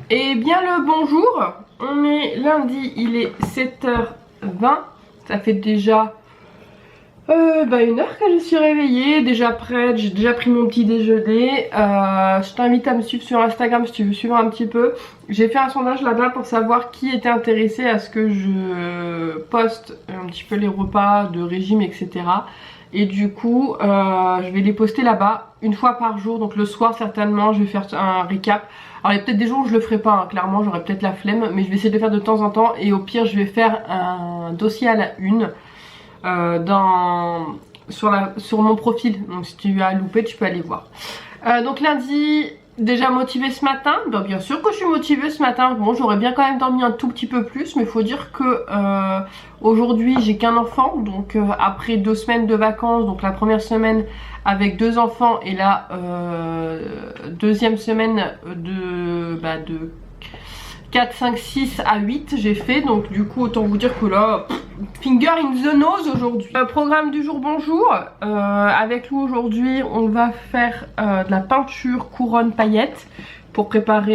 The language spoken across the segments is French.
Et bien le bonjour, on est lundi, il est 7h20, ça fait déjà une heure que je suis réveillée, déjà prête, j'ai déjà pris mon petit déjeuner. Je t'invite à me suivre sur Instagram si tu veux suivre un petit peu. J'ai fait un sondage là-bas pour savoir qui était intéressé à ce que je poste un petit peu les repas de régime, etc. Et du coup je vais les poster là-bas une fois par jour, donc le soir certainement je vais faire un récap. Alors il y a peut-être des jours où je le ferai pas, hein, clairement j'aurai peut-être la flemme, mais je vais essayer de le faire de temps en temps. Et au pire je vais faire un dossier à la une sur mon profil, donc si tu as loupé tu peux aller voir. Donc lundi, déjà motivée ce matin, ben, bien sûr que je suis motivée ce matin. Bon, j'aurais bien quand même dormi un tout petit peu plus, mais il faut dire que aujourd'hui j'ai qu'un enfant, donc après 2 semaines de vacances, donc la première semaine avec 2 enfants et la deuxième semaine de 4, 5, 6 à 8 j'ai fait, donc du coup autant vous dire que là finger in the nose aujourd'hui. Programme du jour, bonjour. Avec nous aujourd'hui on va faire de la peinture couronne paillettes pour préparer.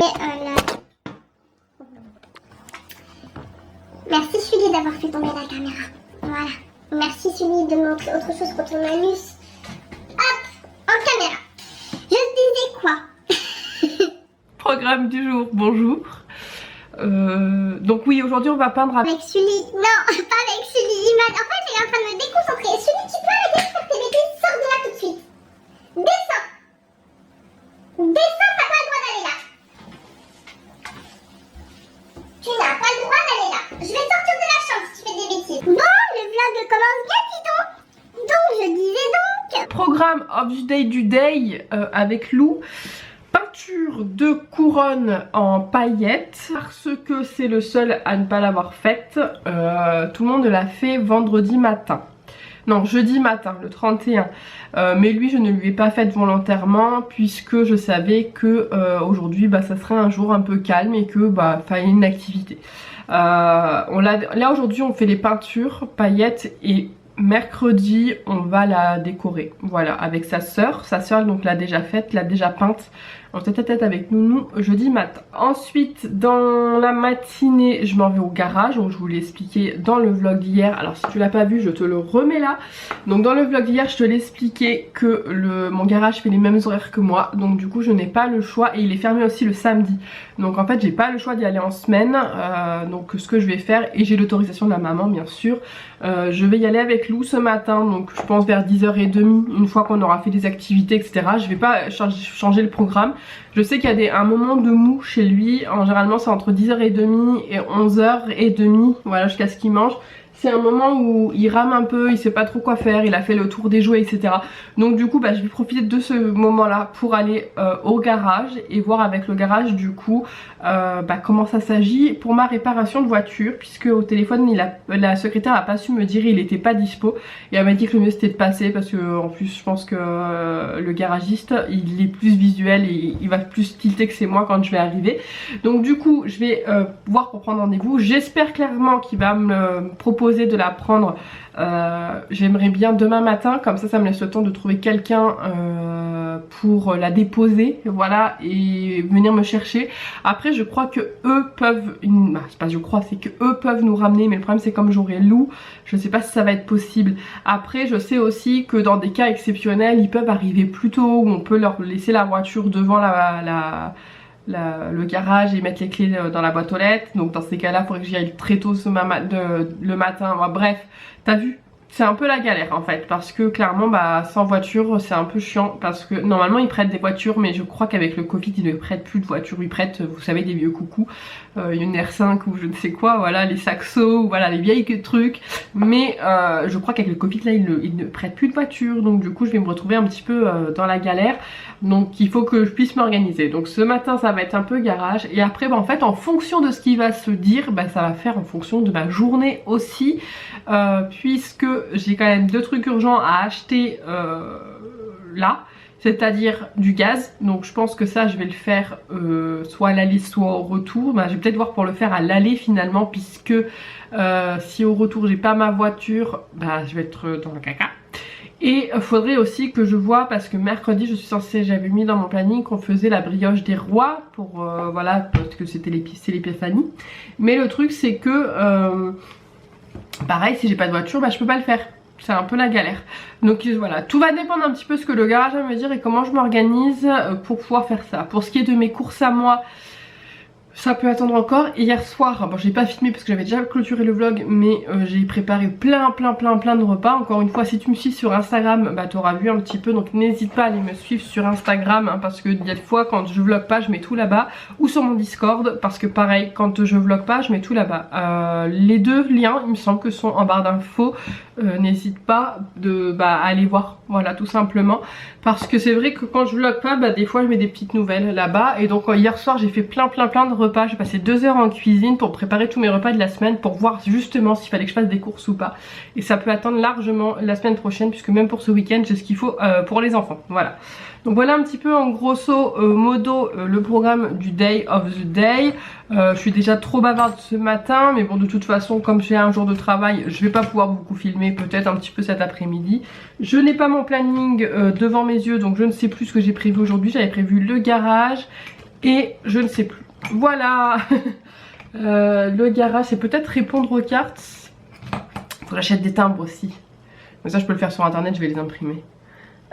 Merci Sully d'avoir fait tomber la caméra. Voilà. Merci Sully de montrer autre chose que ton anus. Hop, en caméra. Je te disais quoi? Programme du jour, bonjour. Donc oui, aujourd'hui on va peindre avec Sully. Non, pas avec Sully. En fait, il est en train de me déconcentrer. Sully, tu peux arrêter de faire tes bêtises. Sors de là tout de suite. Descends. Descends, t'as pas le droit d'aller là. Tu n'as pas le droit d'aller là. Je vais sortir de la chambre si tu fais des bêtises. Bon, le vlog commence bien, dis donc. Donc, je disais donc. programme of the day du day avec Lou. Peinture de couronne en paillettes, parce que c'est le seul à ne pas l'avoir faite. Tout le monde l'a fait vendredi matin. Non, jeudi matin, le 31. Mais lui, je ne lui ai pas faite volontairement puisque je savais que aujourd'hui, ça serait un jour un peu calme et que fallait une activité. Là aujourd'hui, on fait les peintures paillettes et mercredi, on va la décorer. Voilà, avec sa sœur. Sa sœur donc l'a déjà faite, l'a déjà peinte en tête à tête avec nous jeudi matin. Ensuite, dans la matinée, je m'en vais au garage. Donc je vous l'ai expliqué dans le vlog d'hier. Alors si tu l'as pas vu, je te le remets là. Donc dans le vlog d'hier, je te l'ai expliqué que mon garage fait les mêmes horaires que moi. Donc du coup, je n'ai pas le choix et il est fermé aussi le samedi. Donc en fait, j'ai pas le choix d'y aller en semaine. Donc ce que je vais faire, et j'ai l'autorisation de la maman bien sûr, je vais y aller avec Lou ce matin. Donc je pense vers 10h30, une fois qu'on aura fait des activités, etc. Je vais pas changer le programme. Je sais qu'il y a un moment de mou chez lui. Généralement c'est entre 10h30 et 11h30, voilà, jusqu'à ce qu'il mange. C'est un moment où il rame un peu, il sait pas trop quoi faire, il a fait le tour des jouets, etc. Donc du coup je vais profiter de ce moment là pour aller au garage et voir avec le garage du coup comment ça s'agit pour ma réparation de voiture, puisque au téléphone la secrétaire a pas su me dire, il était pas dispo, et elle m'a dit que le mieux c'était de passer parce que en plus je pense que le garagiste il est plus visuel et il va plus tilter que c'est moi quand je vais arriver. Donc du coup je vais voir pour prendre rendez-vous. J'espère clairement qu'il va me proposer de la prendre, j'aimerais bien demain matin, comme ça me laisse le temps de trouver quelqu'un pour la déposer, voilà, et venir me chercher. Après je crois que eux peuvent, c'est pas je crois, c'est que eux peuvent nous ramener, mais le problème c'est comme j'aurai Lou, je sais pas si ça va être possible. Après je sais aussi que dans des cas exceptionnels ils peuvent arriver plus tôt, où on peut leur laisser la voiture devant le garage et mettre les clés dans la boîte aux lettres. Donc dans ces cas là il faudrait que j'y aille très tôt le matin. Bref, t'as vu, c'est un peu la galère en fait, parce que clairement sans voiture c'est un peu chiant, parce que normalement ils prêtent des voitures, mais je crois qu'avec le Covid ils ne prêtent plus de voitures. Ils prêtent, vous savez, des vieux coucous, une R5 ou je ne sais quoi, voilà, les Saxo, voilà, les vieilles trucs. Mais je crois qu'avec le Covid là ils ne prêtent plus de voitures, donc du coup je vais me retrouver un petit peu dans la galère. Donc il faut que je puisse m'organiser. Donc ce matin ça va être un peu garage, et après en fait en fonction de ce qui va se dire, ça va faire en fonction de ma journée aussi, puisque j'ai quand même 2 trucs urgents à acheter là, c'est-à-dire du gaz. Donc je pense que ça je vais le faire soit à l'aller soit au retour. Je vais peut-être voir pour le faire à l'aller finalement, puisque si au retour j'ai pas ma voiture, je vais être dans le caca. Et faudrait aussi que je vois, parce que mercredi je suis censée, j'avais mis dans mon planning qu'on faisait la brioche des rois pour voilà, parce que c'était l'épiphanie. Mais le truc c'est que pareil, si j'ai pas de voiture, bah je peux pas le faire. C'est un peu la galère. Donc voilà, tout va dépendre un petit peu de ce que le garage va me dire et comment je m'organise pour pouvoir faire ça. Pour ce qui est de mes courses à moi, ça peut attendre encore. Hier soir, bon j'ai pas filmé parce que j'avais déjà clôturé le vlog, mais j'ai préparé plein de repas. Encore une fois, si tu me suis sur Instagram, bah t'auras vu un petit peu, donc n'hésite pas à aller me suivre sur Instagram, hein, parce que il y a des fois quand je vlog pas, je mets tout là-bas, ou sur mon Discord, parce que pareil, quand je vlog pas, je mets tout là-bas. Les deux liens, il me semble que sont en barre d'infos. N'hésite pas à aller voir, voilà, tout simplement, parce que c'est vrai que quand je vlog pas, bah des fois je mets des petites nouvelles là-bas. Et donc hier soir j'ai fait plein de repas. J'ai passé 2 heures en cuisine pour préparer tous mes repas de la semaine, pour voir justement s'il fallait que je fasse des courses ou pas. Et ça peut attendre largement la semaine prochaine, puisque même pour ce week-end j'ai ce qu'il faut pour les enfants, voilà. Donc voilà un petit peu en grosso modo le programme du Day of the Day. Je suis déjà trop bavarde ce matin, mais bon, de toute façon, comme j'ai un jour de travail, je vais pas pouvoir beaucoup filmer, peut-être un petit peu cet après-midi. Je n'ai pas mon planning devant mes yeux, donc je ne sais plus ce que j'ai prévu aujourd'hui. J'avais prévu le garage et je ne sais plus. Voilà. Le garage, c'est peut-être répondre aux cartes. Faut que j'achète des timbres aussi. Mais ça, je peux le faire sur internet, je vais les imprimer.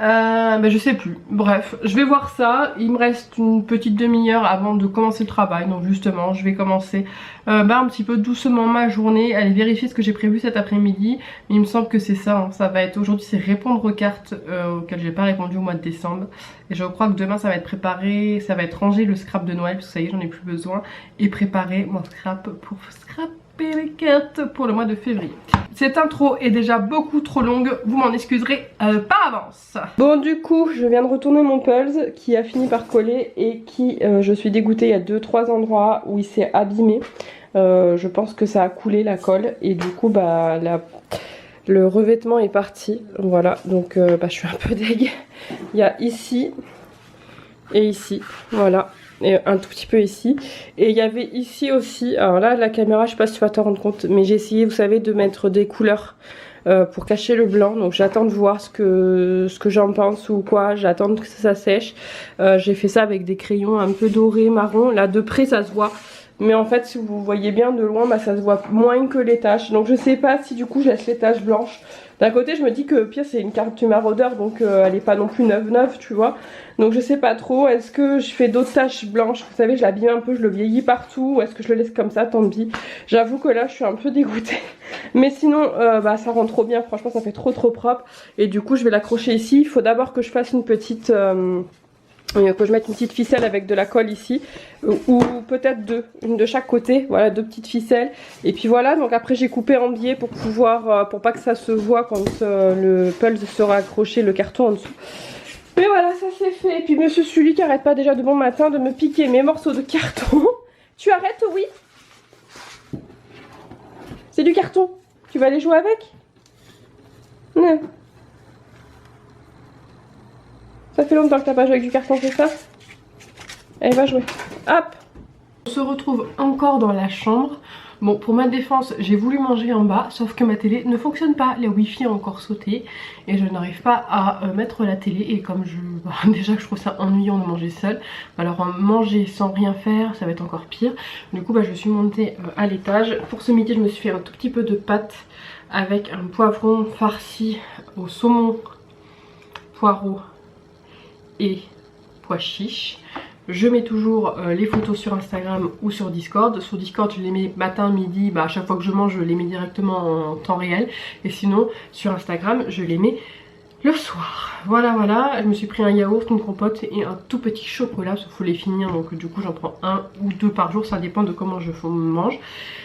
Je sais plus, bref, je vais voir ça. Il me reste une petite demi-heure avant de commencer le travail, donc justement je vais commencer un petit peu doucement ma journée, aller vérifier ce que j'ai prévu cet après-midi. Mais il me semble que c'est ça, hein. Ça va être aujourd'hui, c'est répondre aux cartes auxquelles j'ai pas répondu au mois de décembre. Et je crois que demain ça va être préparé, ça va être ranger le scrap de Noël, parce que ça y est j'en ai plus besoin. Et préparer mon scrap pour scrapper les cartes pour le mois de février. Cette intro est déjà beaucoup trop longue, vous m'en excuserez par avance. Bon, du coup je viens de retourner mon Pulse qui a fini par coller et qui, je suis dégoûtée, il y a 2-3 endroits où il s'est abîmé. Je pense que ça a coulé la colle et du coup le revêtement est parti. Voilà, donc je suis un peu deg. Il y a ici et ici, voilà. Et un tout petit peu ici, et il y avait ici aussi, alors là la caméra je sais pas si tu vas t'en rendre compte, mais j'ai essayé, vous savez, de mettre des couleurs pour cacher le blanc. Donc j'attends de voir ce que j'en pense ou quoi, j'attends que ça sèche. J'ai fait ça avec des crayons un peu dorés, marron, là de près ça se voit, mais en fait si vous voyez bien de loin, ça se voit moins que les taches. Donc je sais pas si du coup je laisse les taches blanches. D'un côté je me dis que pire c'est une carte du maraudeur, donc elle est pas non plus neuve tu vois. Donc je sais pas trop, est-ce que je fais d'autres taches blanches, vous savez je l'abîme un peu, je le vieillis partout, ou est-ce que je le laisse comme ça, tant pis. J'avoue que là je suis un peu dégoûtée. Mais sinon ça rend trop bien, franchement ça fait trop propre. Et du coup je vais l'accrocher ici, il faut d'abord que je fasse une petite... que je mette une petite ficelle avec de la colle ici, ou peut-être deux, une de chaque côté, voilà, 2 petites ficelles. Et puis voilà, donc après j'ai coupé en biais pour pouvoir, pour pas que ça se voit quand le Pulse sera accroché, le carton en dessous. Mais voilà, ça c'est fait. Et puis monsieur Sully qui arrête pas déjà de bon matin de me piquer mes morceaux de carton. Tu arrêtes, oui? C'est du carton, tu vas aller jouer avec? Non. Ça fait longtemps que t'as pas joué avec du carton, c'est ça? Allez, va jouer. Hop! On se retrouve encore dans la chambre. Bon, pour ma défense, j'ai voulu manger en bas, sauf que ma télé ne fonctionne pas. Les wifi ont encore sauté et je n'arrive pas à mettre la télé. Et comme déjà que je trouve ça ennuyant de manger seul, alors manger sans rien faire, ça va être encore pire. Du coup, je suis montée à l'étage. Pour ce midi, je me suis fait un tout petit peu de pâtes avec un poivron farci au saumon, poireau et pois chiches. Je mets toujours les photos sur Instagram ou sur Discord. Sur Discord je les mets matin, midi, à chaque fois que je mange je les mets directement en temps réel. Et sinon sur Instagram je les mets le soir. Voilà, je me suis pris un yaourt, une compote et un tout petit chocolat. Il faut les finir, donc du coup j'en prends 1 ou 2 par jour, ça dépend de comment je mange.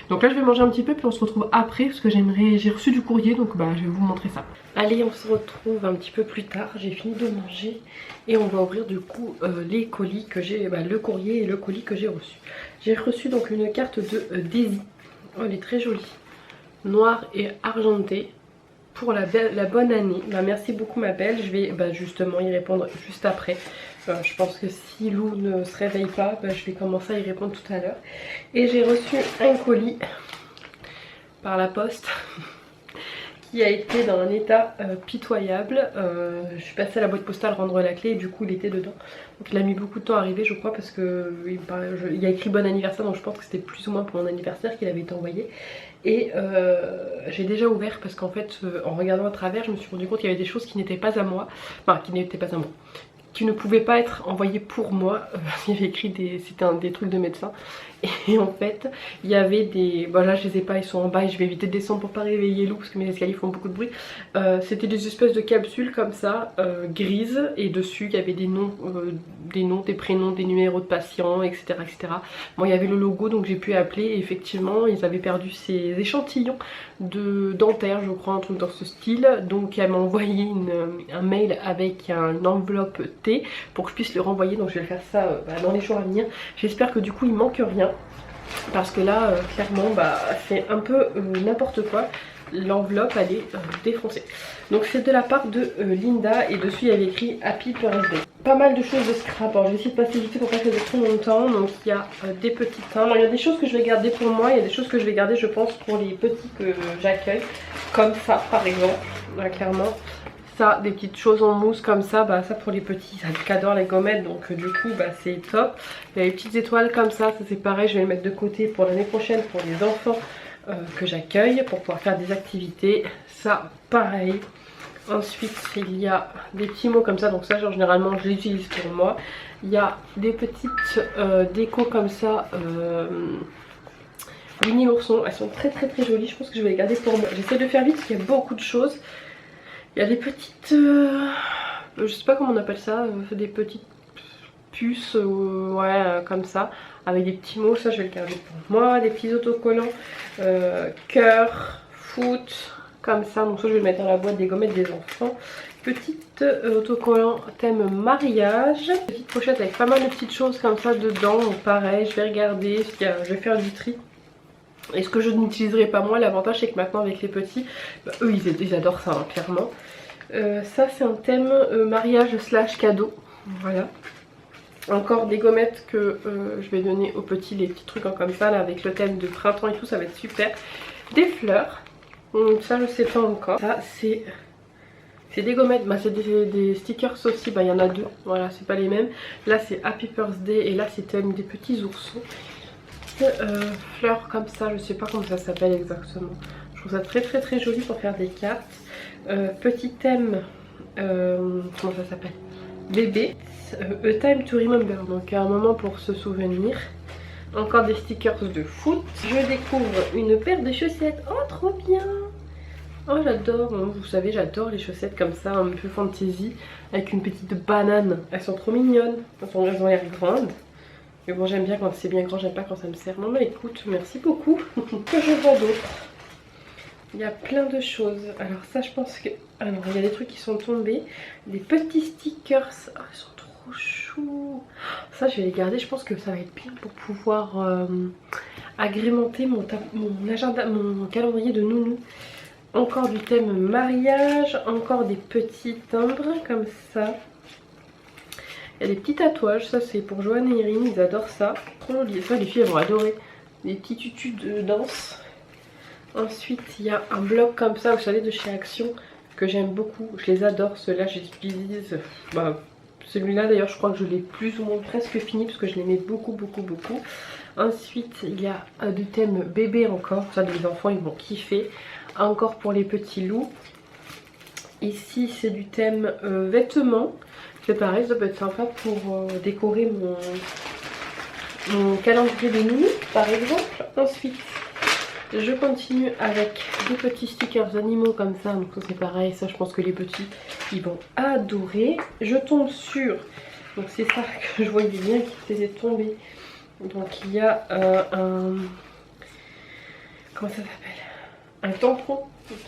Donc là je vais manger un petit peu puis on se retrouve après parce que j'ai reçu du courrier, donc je vais vous montrer ça. Allez, on se retrouve un petit peu plus tard, j'ai fini de manger et on va ouvrir du coup les colis que j'ai, le courrier et le colis que j'ai reçu. J'ai reçu donc une carte de Daisy, oh, elle est très jolie, noire et argentée. Pour la bonne année. Merci beaucoup ma belle, je vais justement y répondre juste après. Je pense que si Lou ne se réveille pas, je vais commencer à y répondre tout à l'heure. Et j'ai reçu un colis par la poste qui a été dans un état pitoyable. Je suis passée à la boîte postale rendre la clé et du coup il était dedans. Donc il a mis beaucoup de temps à arriver je crois parce que il y a écrit bon anniversaire, donc je pense que c'était plus ou moins pour mon anniversaire qu'il avait été envoyé. Et j'ai déjà ouvert parce qu'en fait en regardant à travers je me suis rendu compte qu'il y avait des choses qui n'étaient pas à moi. Enfin qui n'étaient pas à moi, qui ne pouvaient pas être envoyées pour moi. Il y avait écrit c'était des trucs de médecin. Et en fait il y avait des... Bon là je les ai pas, ils sont en bas et je vais éviter de descendre pour pas réveiller Lou parce que mes escaliers font beaucoup de bruit. C'était des espèces de capsules comme ça, grises, et dessus il y avait des noms, des prénoms, des numéros de patients, etc. etc. Bon il y avait le logo donc j'ai pu appeler et effectivement ils avaient perdu ces échantillons de dentaire je crois, un truc dans ce style. Donc elle m'a envoyé un mail avec une enveloppe T pour que je puisse le renvoyer, donc je vais faire ça dans les jours à venir. J'espère que du coup il manque rien. Parce que là clairement c'est un peu n'importe quoi. L'enveloppe elle est défoncée. Donc c'est de la part de Linda et dessus il y avait écrit Happy Birthday. Pas mal de choses de scrap. Alors je vais essayer de passer vite pour pas que ça dure trop longtemps. Donc il y a des petits timbres. Il y a des choses que je vais garder pour moi. Il y a des choses que je vais garder je pense pour les petits que j'accueille. Comme ça par exemple. Là, clairement. Ça, des petites choses en mousse comme ça, ça pour les petits, ça j'adore les gommettes donc du coup c'est top. Il y a les petites étoiles comme ça c'est pareil, je vais les mettre de côté pour l'année prochaine pour les enfants que j'accueille pour pouvoir faire des activités. Ça pareil. Ensuite il y a des petits mots comme ça, donc ça genre généralement je les utilise pour moi. Il y a des petites décos comme ça. Winnie l'ourson, elles sont très jolies, je pense que je vais les garder pour moi. J'essaie de faire vite parce qu'il y a beaucoup de choses. Il y a des petites, je sais pas comment on appelle ça, des petites puces, ouais, comme ça, avec des petits mots, ça je vais le garder pour moi. Des petits autocollants, cœur, foot, comme ça, donc ça je vais le mettre dans la boîte des gommettes des enfants. Petite autocollant thème mariage, petite pochette avec pas mal de petites choses comme ça dedans, donc pareil, je vais regarder, je vais faire du tri. Et ce que je n'utiliserai pas moi, l'avantage c'est que maintenant avec les petits, eux ils adorent ça hein, clairement. Ça c'est un thème mariage slash cadeau, voilà. Encore des gommettes que je vais donner aux petits, les petits trucs comme ça là, avec le thème de printemps et tout, ça va être super. Des fleurs, ça je sais pas encore. Ça c'est des gommettes, c'est des stickers aussi, il y en a deux, voilà c'est pas les mêmes. Là c'est Happy Birthday et là c'est thème des petits oursons. Fleurs comme ça, je sais pas comment ça s'appelle exactement. Je trouve ça très joli pour faire des cartes. Petit thème, comment ça s'appelle, bébé. A time to remember, donc un moment pour se souvenir. Encore des stickers de foot. Je découvre une paire de chaussettes, oh trop bien. Oh j'adore, vous savez j'adore les chaussettes comme ça, un peu fantasy, avec une petite banane. Elles sont trop mignonnes, elles ont l'air grandes. Mais bon j'aime bien quand c'est bien grand, j'aime pas quand ça me sert. Maman écoute, merci beaucoup. Que je vois d'autre. Il y a plein de choses. Alors ça je pense que... Alors il y a des trucs qui sont tombés. Des petits stickers. Oh, ils sont trop chou. Ça je vais les garder, je pense que ça va être bien pour pouvoir agrémenter mon agenda, mon calendrier de nounou. Encore du thème mariage, encore des petits timbres comme ça. Il y a des petits tatouages, ça c'est pour Joanne et Irine, ils adorent ça. Trop joli, ça les filles elles vont adorer. Des petits tutus de danse. Ensuite il y a un bloc comme ça, vous savez, de chez Action, que j'aime beaucoup. Je les adore, ceux-là je les utilise. Celui-là d'ailleurs je crois que je l'ai plus ou moins presque fini parce que je l'aimais beaucoup. Ensuite il y a du thème bébé encore, ça les enfants ils vont kiffer. Encore pour les petits loups. Ici c'est du thème vêtements. C'est pareil, ça peut être sympa pour décorer mon calendrier de nounou par exemple. Ensuite je continue avec des petits stickers animaux comme ça, donc c'est pareil, ça je pense que les petits ils vont adorer. Je tombe sur, donc c'est ça que je voyais bien qui faisait tomber. Donc il y a un, comment ça s'appelle, un tampon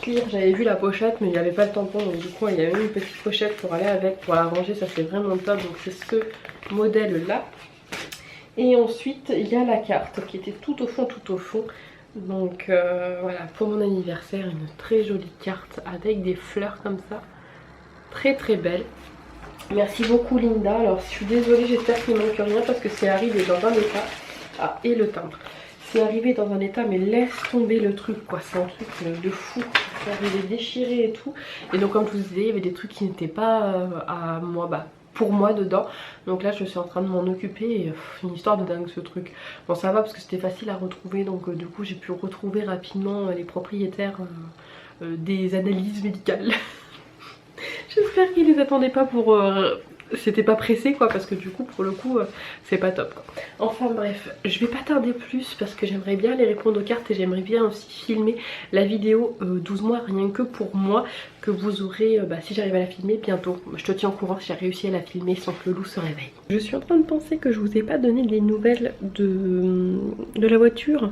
clear. J'avais vu la pochette mais il n'y avait pas le tampon, donc du coup il y avait une petite pochette pour aller avec, pour la ranger, ça c'est vraiment top. Donc c'est ce modèle là. Et ensuite il y a la carte qui était tout au fond. Donc voilà, pour mon anniversaire, une très jolie carte avec des fleurs comme ça, très belle. Merci beaucoup Linda. Alors je suis désolée, j'espère qu'il ne manque rien parce que c'est arrivé dans un état. Ah, et le timbre. c'est arrivé dans un état, mais laisse tomber le truc quoi, c'est un truc de fou, c'est arrivé déchiré et tout. Et donc comme je vous disais, il y avait des trucs qui n'étaient pas à moi, pour moi dedans. Donc là je suis en train de m'en occuper et une histoire de dingue ce truc. Bon ça va parce que c'était facile à retrouver, donc du coup j'ai pu retrouver rapidement les propriétaires des analyses médicales. J'espère qu'ils les attendaient pas pour... c'était pas pressé quoi, parce que du coup pour le coup c'est pas top quoi. Enfin bref, je vais pas tarder plus parce que j'aimerais bien aller répondre aux cartes et j'aimerais bien aussi filmer la vidéo 12 mois rien que pour moi, que vous aurez si j'arrive à la filmer bientôt. Je te tiens au courant si j'ai réussi à la filmer sans que le loup se réveille. Je suis en train de penser que je vous ai pas donné des nouvelles de la voiture.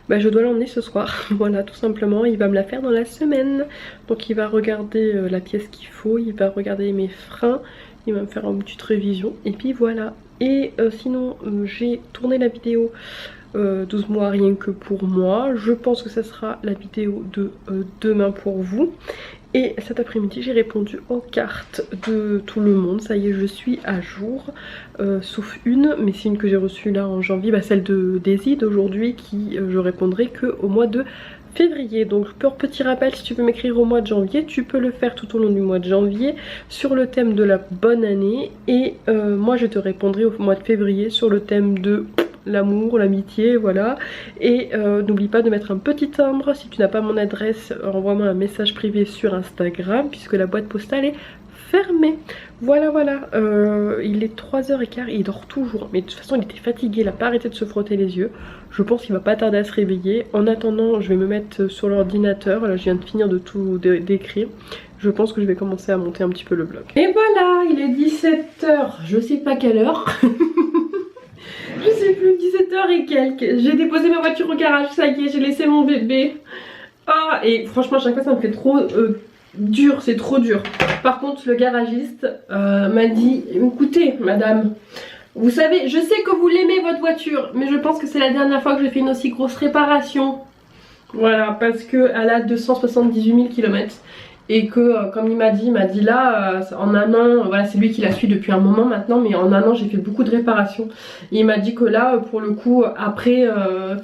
Je dois l'emmener ce soir, voilà tout simplement, il va me la faire dans la semaine. Donc il va regarder la pièce qu'il faut, il va regarder mes freins, il va me faire une petite révision et puis voilà. Et sinon j'ai tourné la vidéo 12 mois rien que pour moi. Je pense que ça sera la vidéo de demain pour vous. Et cet après-midi j'ai répondu aux cartes de tout le monde. Ça y est, je suis à jour, sauf une, mais c'est une que j'ai reçue là en janvier, celle de Daisy d'aujourd'hui, qui je répondrai que au mois de février. Donc pour petit rappel, si tu veux m'écrire au mois de janvier, tu peux le faire tout au long du mois de janvier sur le thème de la bonne année. Et moi je te répondrai au mois de février sur le thème de l'amour, l'amitié, voilà. Et n'oublie pas de mettre un petit timbre. Si tu n'as pas mon adresse, envoie-moi un message privé sur Instagram, puisque la boîte postale est fermée. Voilà, voilà. Il est 3h15 et il dort toujours. Mais de toute façon, il était fatigué, il n'a pas arrêté de se frotter les yeux. Je pense qu'il va pas tarder à se réveiller. En attendant, je vais me mettre sur l'ordinateur. Là, je viens de finir de tout d'écrire. Je pense que je vais commencer à monter un petit peu le vlog. Et voilà, il est 17h. Je sais pas quelle heure. Je sais plus, 17h et quelques. J'ai déposé ma voiture au garage, ça y est, j'ai laissé mon bébé. Ah, et franchement, à chaque fois, ça me fait trop dur, c'est trop dur. Par contre, le garagiste m'a dit, écoutez, madame, vous savez, je sais que vous l'aimez votre voiture, mais je pense que c'est la dernière fois que je fais une aussi grosse réparation. Voilà, parce qu'elle a 278 000 km. Et que comme il m'a dit là en un an, voilà c'est lui qui la suit depuis un moment maintenant, mais en un an j'ai fait beaucoup de réparations. Et il m'a dit que là pour le coup après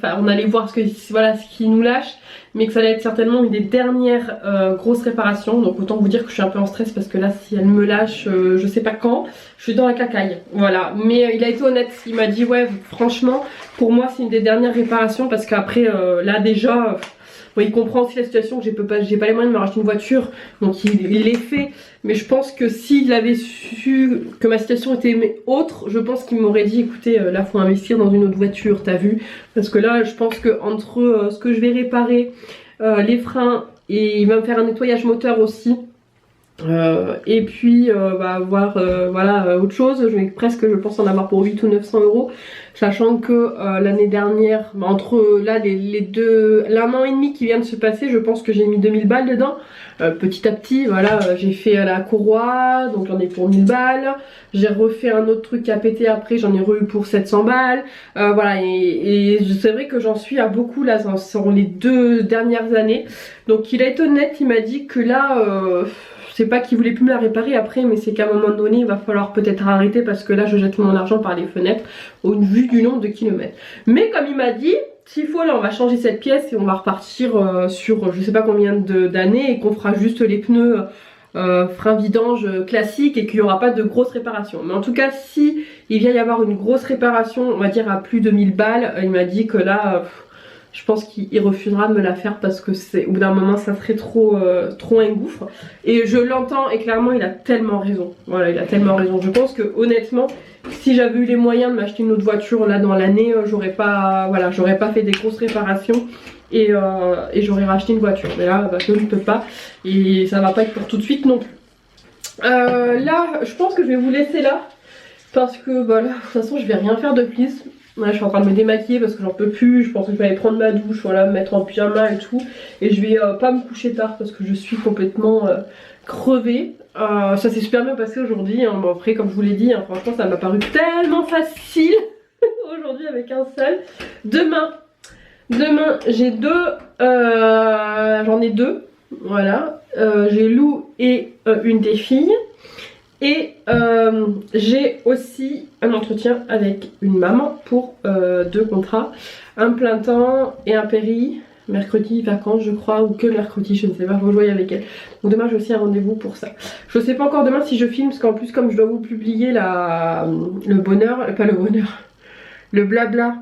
on allait voir ce qui nous lâche, mais que ça allait être certainement une des dernières grosses réparations. Donc autant vous dire que je suis un peu en stress parce que là si elle me lâche je sais pas quand, je suis dans la cacaille. Voilà, mais il a été honnête, il m'a dit ouais franchement pour moi c'est une des dernières réparations parce qu'après là déjà... Bon, il comprend aussi la situation que j'ai pas les moyens de me racheter une voiture, donc il l'est fait. Mais je pense que s'il avait su que ma situation était autre, je pense qu'il m'aurait dit écoutez là faut investir dans une autre voiture, t'as vu. Parce que là je pense que entre ce que je vais réparer, les freins, et il va me faire un nettoyage moteur aussi. Et puis voir voilà autre chose, je vais presque je pense en avoir pour 800 ou 900 euros, sachant que l'année dernière entre là l'un an et demi qui vient de se passer, je pense que j'ai mis 2000 balles dedans petit à petit. Voilà, j'ai fait la courroie, donc j'en ai pour 1000 balles, j'ai refait un autre truc qui a pété après, j'en ai eu pour 700 balles, voilà, et c'est vrai que j'en suis à beaucoup là sur les 2 dernières années. Donc il a été honnête, il m'a dit que là c'est pas qu'il voulait plus me la réparer après, mais c'est qu'à un moment donné il va falloir peut-être arrêter parce que là je jette mon argent par les fenêtres au vu du nombre de kilomètres. Mais comme il m'a dit, s'il faut là on va changer cette pièce et on va repartir sur je sais pas combien d'années et qu'on fera juste les pneus frein vidange classique et qu'il n'y aura pas de grosses réparations. Mais en tout cas si il vient y avoir une grosse réparation, on va dire à plus de 1000 balles, il m'a dit que là... je pense qu'il refusera de me la faire parce que c'est au bout d'un moment ça serait trop un gouffre. Et je l'entends et clairement il a tellement raison. Voilà, il a tellement raison. Je pense que honnêtement, si j'avais eu les moyens de m'acheter une autre voiture là dans l'année, j'aurais pas fait des grosses réparations et j'aurais racheté une voiture. Mais là je ne peux pas et ça va pas être pour tout de suite non plus. Là je pense que je vais vous laisser là parce que voilà, de toute façon je vais rien faire de plus. Là, je suis en train de me démaquiller parce que j'en peux plus. Je pense que je vais aller prendre ma douche, voilà, me mettre en pyjama et tout. Et je vais pas me coucher tard parce que je suis complètement crevée. Ça s'est super bien passé aujourd'hui. Hein. Bon, après, comme je vous l'ai dit, hein, franchement, ça m'a paru tellement facile aujourd'hui avec un seul. Demain, j'ai j'en ai deux. Voilà. J'ai Lou et une des filles. Et j'ai aussi un entretien avec une maman pour 2 contrats, un plein temps et un péri, mercredi vacances je crois, ou que mercredi, je ne sais pas, faut jouer avec elle. Donc demain j'ai aussi un rendez-vous pour ça. Je sais pas encore demain si je filme, parce qu'en plus comme je dois vous publier le blabla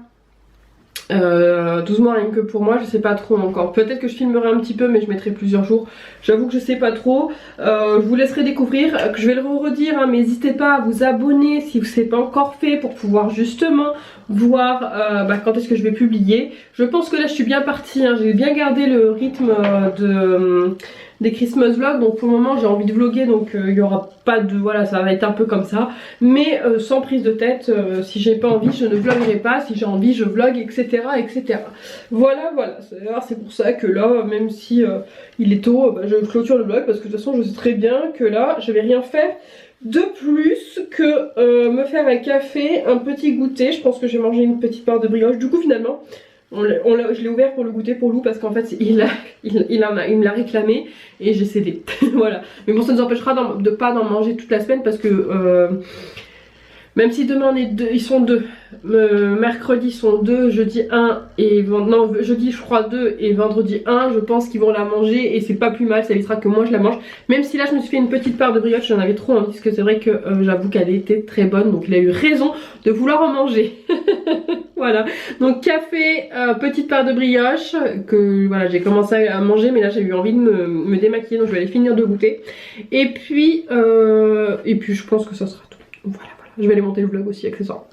12 mois rien que pour moi, je sais pas trop encore. Peut-être que je filmerai un petit peu, mais je mettrai plusieurs jours. J'avoue que je sais pas trop. Je vous laisserai découvrir. Je vais le redire, hein, mais n'hésitez pas à vous abonner si vous n'avez pas encore fait, pour pouvoir justement voir quand est-ce que je vais publier. Je pense que là je suis bien partie, hein. J'ai bien gardé le rythme des Christmas vlogs, donc pour le moment j'ai envie de vlogger, donc il y aura pas de, voilà, ça va être un peu comme ça, mais sans prise de tête. Si j'ai pas envie je ne vloguerai pas, si j'ai envie je vlog, etc etc. Voilà, c'est pour ça que là, même si il est tôt, je clôture le vlog, parce que de toute façon je sais très bien que là je vais rien faire de plus que me faire un café, un petit goûter. Je pense que je vais manger une petite part de brioche. Du coup finalement je l'ai ouvert pour le goûter pour Lou, parce qu'en fait il me l'a réclamé et j'ai cédé. Voilà, mais bon, ça ne nous empêchera de pas d'en manger toute la semaine, parce que même si demain on est deux, ils sont 2, mercredi ils sont 2, jeudi 1 et non, jeudi je crois 2 et vendredi 1, je pense qu'ils vont la manger et c'est pas plus mal, ça évitera que moi je la mange. Même si là je me suis fait une petite part de brioche, j'en avais trop envie, parce que c'est vrai que j'avoue qu'elle était très bonne, donc il a eu raison de vouloir en manger. Voilà, donc café, petite part de brioche que voilà, j'ai commencé à manger, mais là j'ai eu envie de me démaquiller, donc je vais aller finir de goûter. Et puis je pense que ça sera tout. Voilà. Je vais aller monter le vlog aussi accessoirement.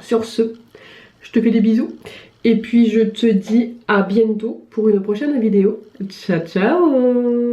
Sur ce, je te fais des bisous. Et puis je te dis à bientôt pour une prochaine vidéo. Ciao ciao.